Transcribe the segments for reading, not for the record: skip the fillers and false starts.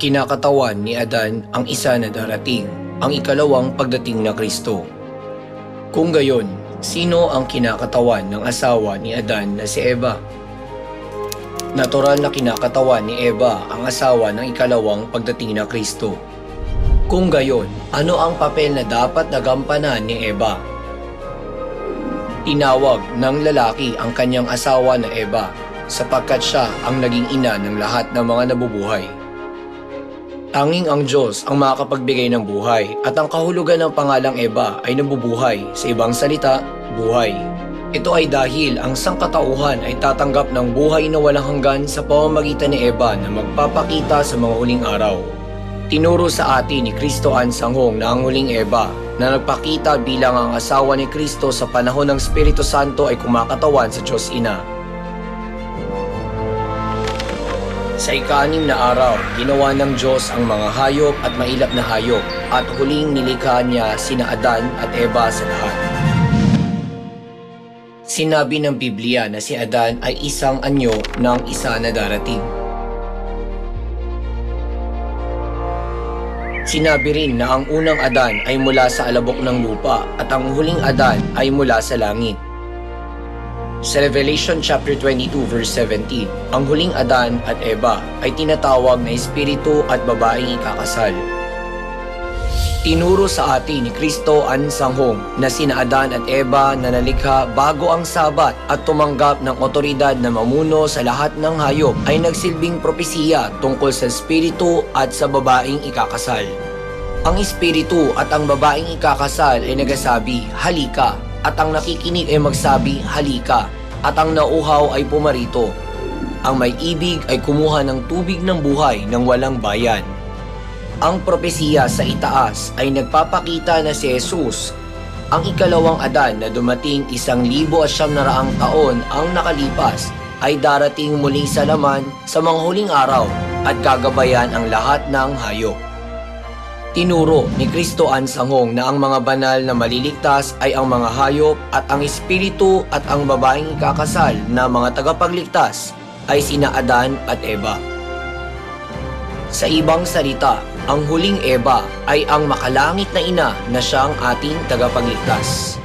Kinakatawan ni Adan ang isa na darating, ang ikalawang pagdating na Kristo. Kung gayon, sino ang kinakatawan ng asawa ni Adan na si Eva? Natural na kinakatawan ni Eva ang asawa ng ikalawang pagdating na Kristo. Kung gayon, ano ang papel na dapat nagampanan ni Eva? Tinawag ng lalaki ang kanyang asawa na Eva sapagkat siya ang naging ina ng lahat ng mga nabubuhay. Tanging ang Diyos ang makakapagbigay ng buhay at ang kahulugan ng pangalang Eva ay nabubuhay, sa ibang salita, buhay. Ito ay dahil ang sangkatauhan ay tatanggap ng buhay na walang hanggan sa pamamagitan ni Eva na magpapakita sa mga huling araw. Tinuro sa atin ni Kristo Ansanghong na ang huling Eva na nagpakita bilang ang asawa ni Kristo sa panahon ng Espiritu Santo ay kumakatawan sa Diyos Ina. Sa ika-6 na araw, ginawa ng Diyos ang mga hayop at mailap na hayop at huling nilikha niya sina Adan at Eva sa lahat. Sinabi ng Biblia na si Adan ay isang anyo ng isa na darating. Sinabi rin na ang unang Adan ay mula sa alabok ng lupa at ang huling Adan ay mula sa langit. Sa Revelation chapter 22 verse 17, ang huling Adan at Eva ay tinatawag na espiritu at babaeng ikakasal. Tinuro sa atin ni Kristo Ansanghong na sina Adan at Eva na nalikha bago ang Sabat at tumanggap ng otoridad na mamuno sa lahat ng hayop ay nagsilbing propesiya tungkol sa espiritu at sa babaeng ikakasal. Ang espiritu at ang babaeng ikakasal ay nagsasabi, "Halika," at ang nakikinig ay magsabi, "Halika," at ang nauuhaw ay pumarito. Ang may ibig ay kumuha ng tubig ng buhay ng walang bayan. Ang propesiya sa itaas ay nagpapakita na si Jesus, ang ikalawang Adan na dumating 1,900 taon ang nakalipas, ay darating muling sa laman sa mga huling araw at gagabayan ang lahat ng hayop. Tinuro ni Kristo Ansanghong na ang mga banal na maliligtas ay ang mga hayop at ang espiritu at ang babaeng ikakasal na mga tagapagligtas ay sina Adan at Eva. Sa ibang salita, ang huling Eva ay ang makalangit na ina na siyang ating tagapagligtas.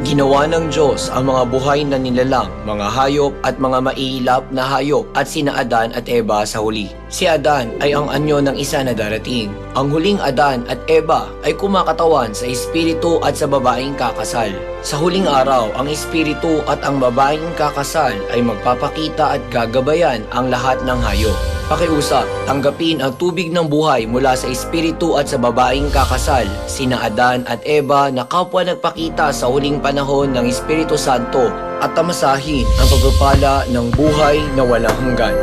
Ginawa ng Diyos ang mga buhay na nilalang, mga hayop at mga maiilap na hayop at sina Adan at Eva sa huli. Si Adan ay ang anyo ng isa na darating. Ang huling Adan at Eva ay kumakatawan sa espiritu at sa babaeng kakasal. Sa huling araw, ang espiritu at ang babaeng kakasal ay magpapakita at gagabayan ang lahat ng hayop. Pakiusap, tanggapin ang tubig ng buhay mula sa espiritu at sa babaeng kakasal, sina Adan at Eva na kapwa nagpakita sa huling panahon ng Espiritu Santo at tamasahin ang pagpapala ng buhay na walang hanggan.